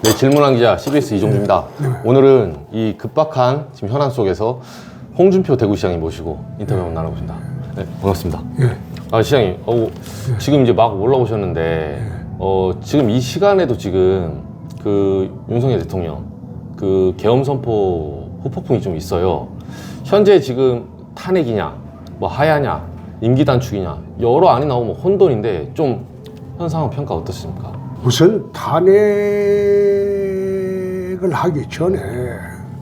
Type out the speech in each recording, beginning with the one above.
네, 질문한 기자 CBS 이종주입니다. 오늘은 이 급박한 지금 현안 속에서 홍준표 대구시장님 모시고 인터뷰 한번 나눠보신다. 네, 반갑습니다. 시장님, 지금 이제 막 올라오셨는데, 지금 이 시간에도 지금 그 윤석열 대통령 그 계엄 선포 후폭풍이 좀 있어요. 현재 지금 탄핵이냐, 뭐 하야냐, 임기 단축이냐 여러 안이 나오면 혼돈인데 좀 현 상황 평가 어떻습니까? 우선 탄핵을 하기 전에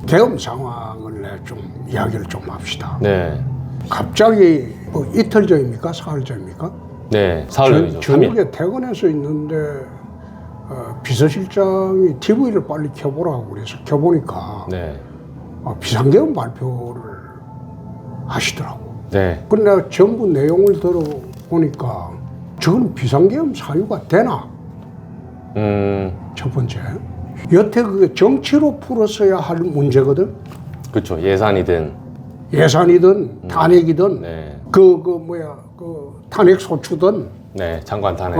계엄 상황을 좀 이야기를 좀 합시다. 네. 갑자기 뭐 이틀 전입니까? 사흘 전입니까? 네, 사흘 전이죠. 전국에 퇴근해서 있는데 비서실장이 TV를 빨리 켜보라고 그래서 켜보니까 네. 비상계엄 발표를 하시더라고. 네. 근데 내가 전부 내용을 들어보니까 저건 비상계엄 사유가 되나? 첫 번째. 여태 그게 정치로 풀었어야 할 문제거든. 그렇죠. 예산이든 예산이든 탄핵이든 네. 그 탄핵 소추든 네, 장관 탄핵.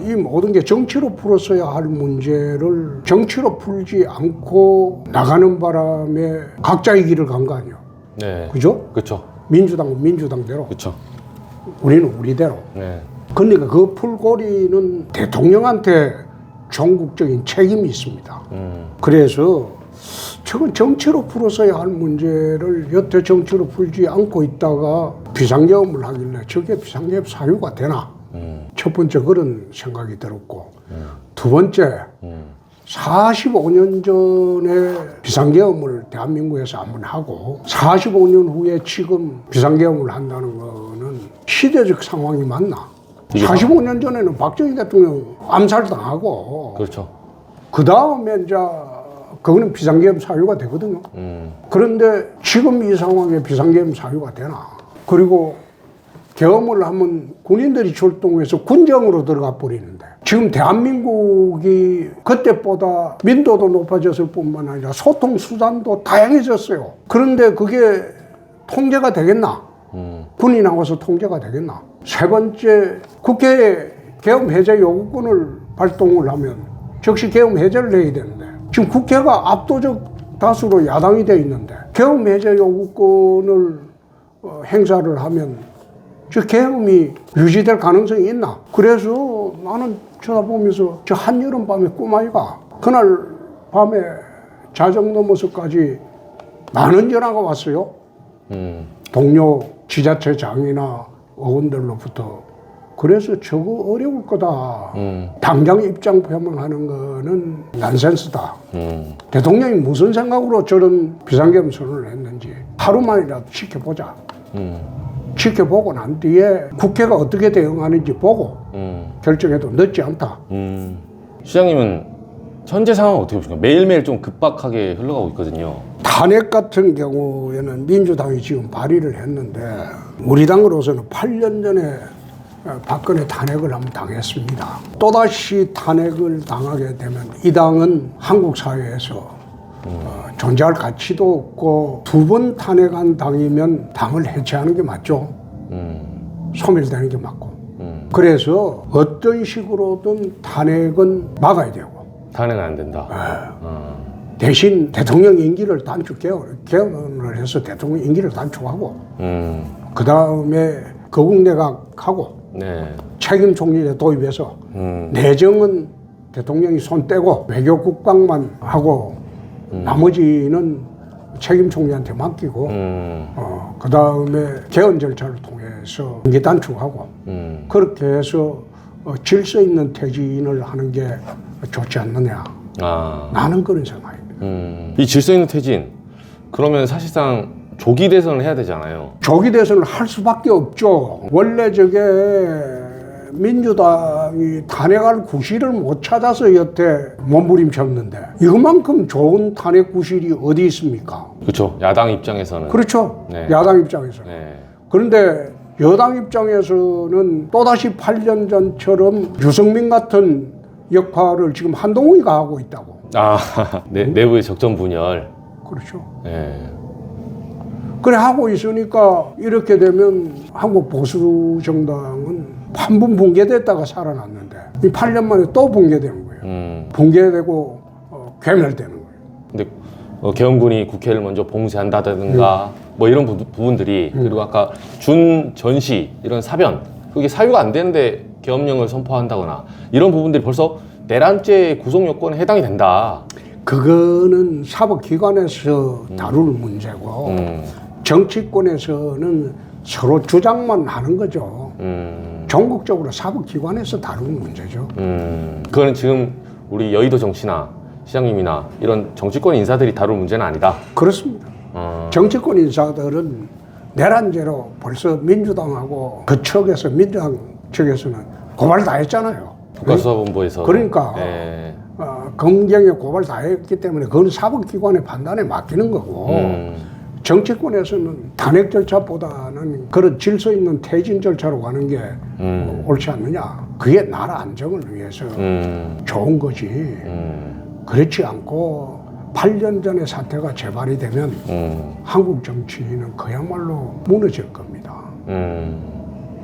이 모든 게 정치로 풀었어야 할 문제를 정치로 풀지 않고 나가는 바람에 각자의 길을 간 거 아니야. 네. 그죠? 그렇죠. 민주당은 민주당대로, 그렇죠. 우리는 우리대로. 네. 그러니까 그 풀고리는 대통령한테 전국적인 책임이 있습니다. 그래서 저건 정치로 풀었어야 할 문제를 여태 정치로 풀지 않고 있다가 비상계엄을 하길래 저게 비상계엄 사유가 되나? 첫 번째 그런 생각이 들었고, 두 번째 45년 전에 비상계엄을 대한민국에서 한번 하고 45년 후에 지금 비상계엄을 한다는 거는 시대적 상황이 맞나? 45년 전에는 박정희 대통령 암살당하고 그렇죠. 그 다음에 이제 그거는 비상계엄 사유가 되거든요. 그런데 지금 이 상황에 비상계엄 사유가 되나? 그리고 계엄을 하면 군인들이 출동해서 군정으로 들어가 버리는데 지금 대한민국이 그때보다 민도도 높아졌을 뿐만 아니라 소통 수단도 다양해졌어요. 그런데 그게 통제가 되겠나? 군이 나와서 통제가 되겠나? 세 번째, 국회에 계엄 해제 요구권을 발동을 하면 즉시 계엄 해제를 해야 되는데 지금 국회가 압도적 다수로 야당이 돼 있는데 계엄 해제 요구권을 행사를 하면 저 계엄이 유지될 가능성이 있나? 그래서 나는 쳐다보면서 저 한여름 밤의 꿈아이가 그날 밤에 자정 넘어서까지 많은 전화가 왔어요. 동료 지자체장이나 의원들로부터. 그래서 저거 어려울 거다. 당장 입장 표명하는 거는 난센스다. 대통령이 무슨 생각으로 저런 비상계엄 선언을 했는지 하루만이라도 지켜보자. 지켜보고 난 뒤에 국회가 어떻게 대응하는지 보고 결정해도 늦지 않다. 시장님은 현재 상황 어떻게 보십니까? 매일매일 좀 급박하게 흘러가고 있거든요. 탄핵 같은 경우에는 민주당이 지금 발의를 했는데 우리 당으로서는 8년 전에 박근혜 탄핵을 한번 당했습니다. 또다시 탄핵을 당하게 되면 이 당은 한국 사회에서 존재할 가치도 없고 두 번 탄핵한 당이면 당을 해체하는 게 맞죠. 소멸되는 게 맞고. 그래서 어떤 식으로든 탄핵은 막아야 되고. 탄핵은 안 된다. 대신 대통령 임기를 개헌을 해서 대통령 임기를 단축하고 그 다음에 거국내각하고 네. 책임 총리제 도입해서 내정은 대통령이 손 떼고 외교 국방만 하고 나머지는 책임 총리한테 맡기고 그 다음에 개헌 절차를 통해서 임기 단축하고 그렇게 해서 질서 있는 퇴진을 하는 게 좋지 않느냐. 나는 그런 생각입니다. 이 질서 있는 퇴진 그러면 사실상 조기 대선을 해야 되잖아요. 조기 대선을 할 수밖에 없죠. 원래 저게 민주당이 탄핵할 구실을 못 찾아서 여태 몸부림쳤는데 이것만큼 좋은 탄핵 구실이 어디 있습니까? 그렇죠. 야당 입장에서는. 그렇죠. 네. 야당 입장에서는. 네. 그런데 여당 입장에서는 또다시 8년 전처럼 유승민 같은 역할을 지금 한동훈이가 하고 있다고. 내부의 적정 분열. 그렇죠. 네. 그래 하고 있으니까 이렇게 되면 한국 보수 정당은 한 번 붕괴됐다가 살아났는데 이 8년 만에 또 붕괴되는 거예요. 붕괴되고 괴멸되는 거예요. 근데 계엄군이 국회를 먼저 봉쇄한다든가 뭐 이런 부분들이 그리고 아까 준 전시 이런 사변 그게 사유가 안 되는데 계엄령을 선포한다거나 이런 부분들이 벌써 내란죄 구속 요건에 해당이 된다. 그거는 사법기관에서 다룰 문제고 정치권에서는 서로 주장만 하는 거죠. 전국적으로 사법기관에서 다루는 문제죠. 그거는 지금 우리 여의도 정치나 시장님이나 이런 정치권 인사들이 다룰 문제는 아니다. 그렇습니다. 정치권 인사들은 내란죄로 벌써 민주당하고 그 측에서 민주당 측에서는 고발 다 했잖아요. 국가수사본부에서. 그러니까 네. 검경에 고발 다 했기 때문에 그건 사법기관의 판단에 맡기는 거고 정치권에서는 탄핵 절차보다는 그런 질서 있는 퇴진 절차로 가는 게 옳지 않느냐. 그게 나라 안정을 위해서 좋은 거지. 그렇지 않고 8년 전에 사태가 재발이 되면 한국 정치는 그야말로 무너질 겁니다.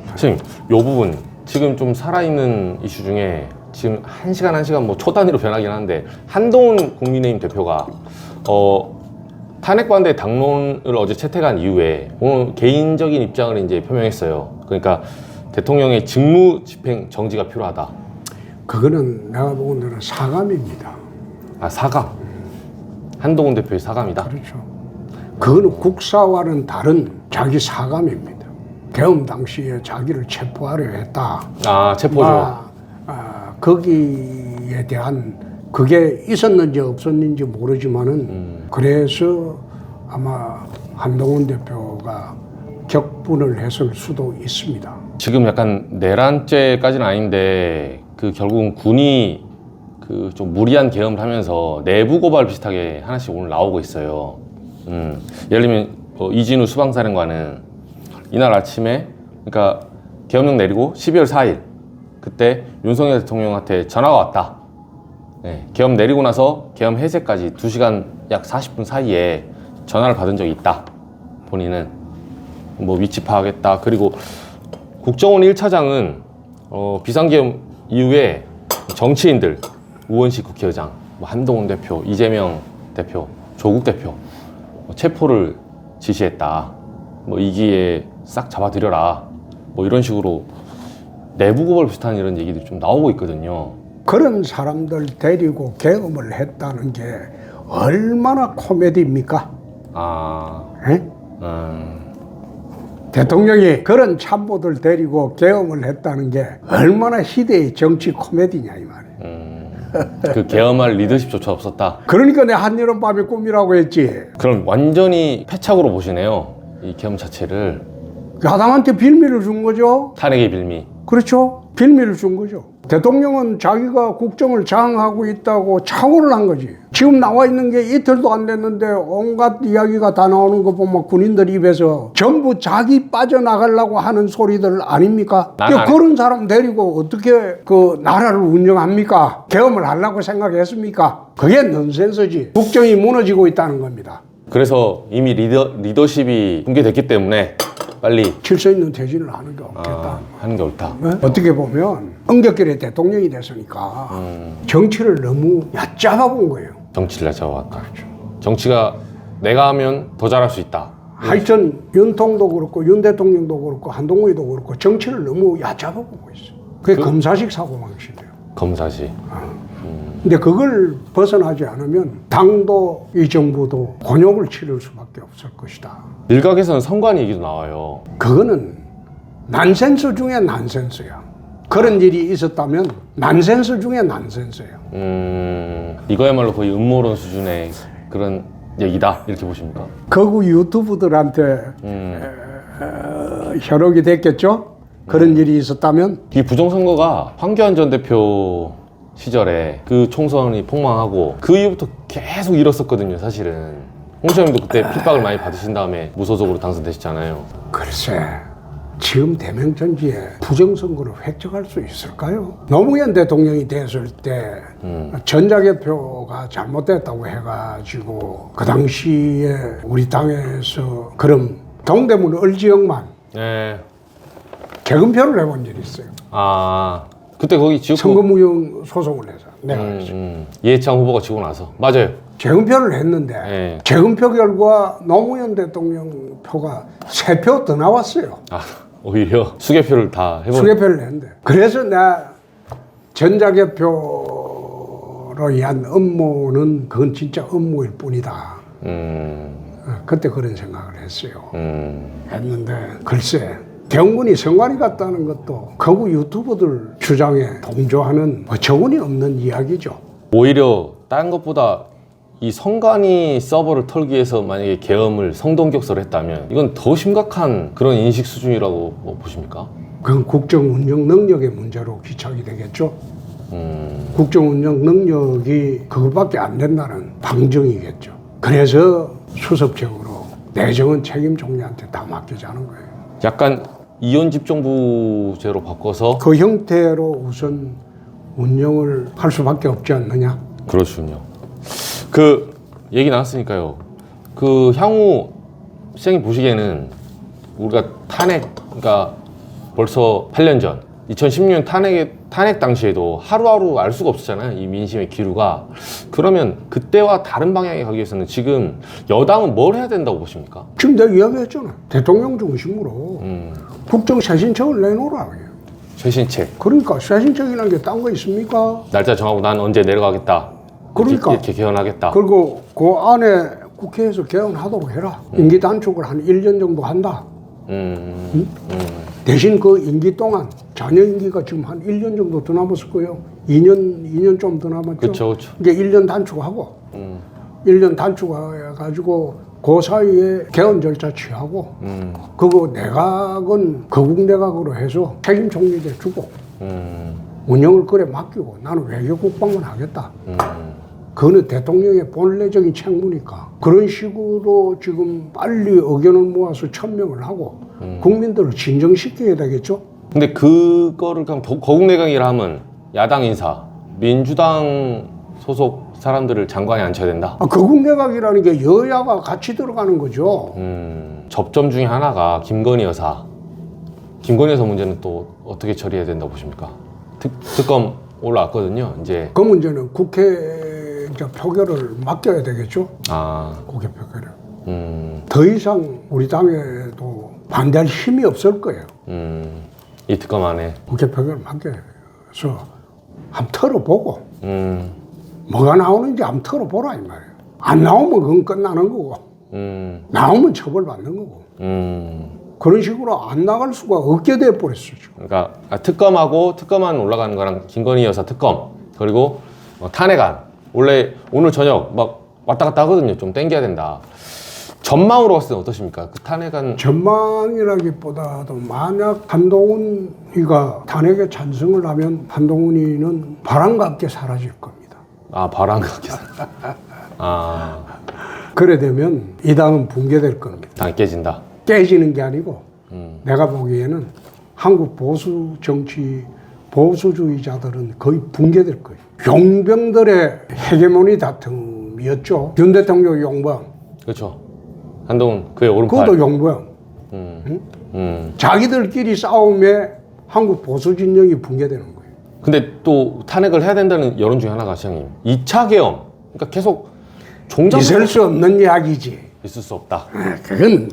선생님, 요 부분 지금 좀 살아있는 이슈 중에 지금 한 시간 뭐 초 단위로 변하긴 하는데 한동훈 국민의힘 대표가 탄핵 반대 당론을 어제 채택한 이후에 오늘 개인적인 입장을 이제 표명했어요. 그러니까 대통령의 직무 집행 정지가 필요하다. 그거는 내가 보기에는 사감입니다. 아, 사감. 한동훈 대표의 사감이다. 그렇죠. 그거는 국사와는 다른 자기 사감입니다. 계엄 당시에 자기를 체포하려 했다. 아, 체포죠. 거기에 대한 그게 있었는지 없었는지 모르지만은 그래서 아마 한동훈 대표가 격분을 했을 수도 있습니다. 지금 약간 내란죄까지는 아닌데 그 결국은 군이 그 좀 무리한 계엄을 하면서 내부 고발 비슷하게 하나씩 오늘 나오고 있어요. 예를 들면 이진우 수방사령관은 이날 아침에 그러니까 계엄령 내리고 12월 4일 그때 윤석열 대통령한테 전화가 왔다. 네, 계엄 내리고 나서 계엄 해제까지 2시간 약 40분 사이에 전화를 받은 적이 있다. 본인은 뭐 위치 파악했다. 그리고 국정원 1차장은 비상계엄 이후에 정치인들 우원식 국회의장, 뭐 한동훈 대표, 이재명 대표, 조국 대표 체포를 지시했다. 뭐 이 기회에 싹 잡아들여라. 뭐 이런 식으로 내부 고발 비슷한 이런 얘기들이 좀 나오고 있거든요. 그런 사람들 데리고 계엄을 했다는 게 얼마나 코미디입니까? 대통령이 그런 참모들 데리고 계엄을 했다는 게 얼마나 희대의 정치 코미디냐 이 말이에요. 그 계엄할 리더십조차 없었다. 그러니까 내 한여름밤의 꿈이라고 했지. 그럼 완전히 패착으로 보시네요. 이 계엄 자체를. 야당한테 빌미를 준 거죠. 탄핵의 빌미. 그렇죠. 빌미를 준 거죠. 대통령은 자기가 국정을 장악하고 있다고 착오를 한 거지. 지금 나와 있는 게 이틀도 안 됐는데 온갖 이야기가 다 나오는 거 보면 군인들 입에서 전부 자기 빠져나가려고 하는 소리들 아닙니까? 그런 사람 데리고 어떻게 그 나라를 운영합니까? 계엄을 하려고 생각했습니까? 그게 넌센스지. 국정이 무너지고 있다는 겁니다. 그래서 이미 리더십이 붕괴됐기 때문에 빨리 질서 있는 퇴진을 하는 게 없겠다. 하는 게 옳다. 네? 어떻게 보면 은격결에 대통령이 됐으니까 정치를 너무 얕잡아 본 거예요. 정치를 얕잡아왔다. 그렇죠. 정치가 내가 하면 더 잘할 수 있다. 하여튼 윤통도 그렇고 윤 대통령도 그렇고 한동훈이도 그렇고 정치를 너무 얕잡아 보고 있어요. 그게 검사식 사고방식이에요. 검사식. 근데 그걸 벗어나지 않으면 당도 이 정부도 곤욕을 치를 수밖에 없을 것이다. 일각에서는 선관 얘기도 나와요. 그거는 난센스 중에 난센스야. 그런 일이 있었다면 난센스 중에 난센스예요. 이거야말로 거의 음모론 수준의 그런 얘기다 이렇게 보십니까? 거구 유튜브들한테 현혹이 됐겠죠? 그런 일이 있었다면? 이 부정선거가 황교안 전 대표 시절에 그 총선이 폭망하고 그 이후부터 계속 잃었었거든요. 사실은 홍시장님도 그때 핍박을 많이 받으신 다음에 무소속으로 당선되셨잖아요. 글쎄 지금 대명천지에 부정선거를 획득할 수 있을까요? 노무현 대통령이 됐을 때 전자개표가 잘못됐다고 해가지고 그 당시에 우리 당에서 그런 동대문 을지역만 네. 개근표를 해본 일이 있어요. 그때 거기 지역구 선거무효 소송을 해서 내가. 이해창 후보가 지고 나서. 맞아요. 재검표를 했는데 네. 재검표 결과 노무현 대통령 표가 3표 더 나왔어요. 아, 오히려 수개표를 다 해본. 수개표를 했는데. 그래서 내가 전자개표로 위한 업무는 그건 진짜 업무일 뿐이다. 그때 그런 생각을 했어요. 했는데 글쎄 경군이 선관위 갔다는 것도 거구 유튜버들 주장에 동조하는 어처구니 없는 이야기죠. 오히려 다른 것보다 이 선관위 서버를 털기 위해서 만약에 계엄을 성동격서를 했다면 이건 더 심각한 그런 인식 수준이라고 뭐 보십니까? 그건 국정 운영 능력의 문제로 귀착이 되겠죠. 국정 운영 능력이 그것밖에 안 된다는 방증이겠죠. 그래서 수습적으로 내정은 책임 총리한테 다 맡기자는 거예요. 약간 이원 집정부제로 바꿔서 그 형태로 우선 운영을 할 수밖에 없지 않느냐. 그렇군요. 그 얘기 나왔으니까요. 그 향후 시장님 보시기에는 우리가 그러니까 벌써 8년 전 2016년 탄핵 당시에도 하루하루 알 수가 없었잖아요. 이 민심의 기류가. 그러면 그때와 다른 방향에 가기 위해서는 지금 여당은 뭘 해야 된다고 보십니까? 지금 내가 이야기했잖아. 대통령 중심으로 국정 쇄신책을 내놓으라. 최신책. 그러니까 쇄신책이라는 게 딴 거 있습니까? 날짜 정하고 난 언제 내려가겠다. 그러니까. 이렇게 개헌하겠다. 그리고 그 안에 국회에서 개헌하도록 해라. 임기 단축을 한 1년 정도 한다. 대신 그 임기 동안 자녀 임기가 지금 한 1년 정도 더 남았을 거예요. 2년 좀 더 남았죠. 그렇죠. 이제 1년 단축하고 1년 단축해가지고 그 사이에 개헌 절차 취하고 그거 내각은 거국 내각으로 해서 책임 총리제 주고 운영을 그래 맡기고 나는 외교 국방만 하겠다. 그거는 대통령의 본래적인 책무니까 그런 식으로 지금 빨리 의견을 모아서 천명을 하고 국민들을 진정시켜야 되겠죠. 근데 그거를 그냥 거국내각이라 하면 야당 인사, 민주당 소속 사람들을 장관에 앉혀야 된다. 거국 내각이라는 게 여야가 같이 들어가는 거죠. 접점 중에 하나가 김건희 여사. 김건희 여사 문제는 또 어떻게 처리해야 된다고 보십니까? 특검 올라왔거든요. 이제 그 문제는 국회 이제 표결을 맡겨야 되겠죠. 국회 표결을. 더 이상 우리 당에도 반대할 힘이 없을 거예요. 이 특검 안에 국회 표결을 맡겨서 한번 털어보고 뭐가 나오는지 한번 털어보라 이 말이에요. 안 나오면 그건 끝나는 거고 나오면 처벌받는 거고 그런 식으로 안 나갈 수가 없게 돼버렸어요. 그러니까 특검안 올라가는 거랑 김건희 여사 특검 그리고 탄핵안 원래 오늘 저녁 막 왔다 갔다 하거든요. 좀 땡겨야 된다. 전망으로 봤을 때 어떠십니까? 그 탄핵안 전망이라기보다도 만약 한동훈이가 탄핵에 찬성을 하면 한동훈이는 바람과 함께 사라질 겁니다. 바람과 함께 그래 되면 이 당은 붕괴될 겁니다. 당이 깨진다. 깨지는 게 아니고 내가 보기에는 한국 보수 정치 보수주의자들은 거의 붕괴될 거예요. 용병들의 헤게모니 다툼이었죠. 윤 대통령 용병. 그렇죠. 한동훈 그의 오른팔. 그것도 용병. 응? 자기들끼리 싸움에 한국 보수 진영이 붕괴되는 거예요. 근데 또 탄핵을 해야 된다는 여론 중에 하나가 시장님 2차 계엄. 그러니까 계속 종잡 있을 수 없는 이야기지. 있을 수 없다. 그건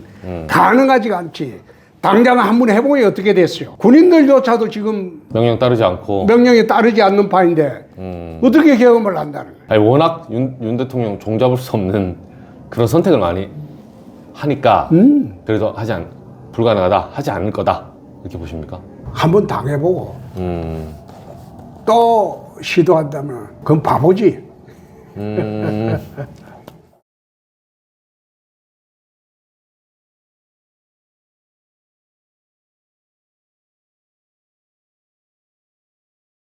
가능하지가 않지. 당장 한번 해보니 어떻게 됐어요? 군인들조차도 지금 명령 따르지 않고 명령에 따르지 않는 파인데 어떻게 계엄을 한다는 거예요? 아니, 워낙 윤 대통령 종잡을 수 없는 그런 선택을 많이 하니까 그래도 불가능하다, 하지 않을 거다 이렇게 보십니까? 한번 당해보고 또 시도한다면 그건 바보지.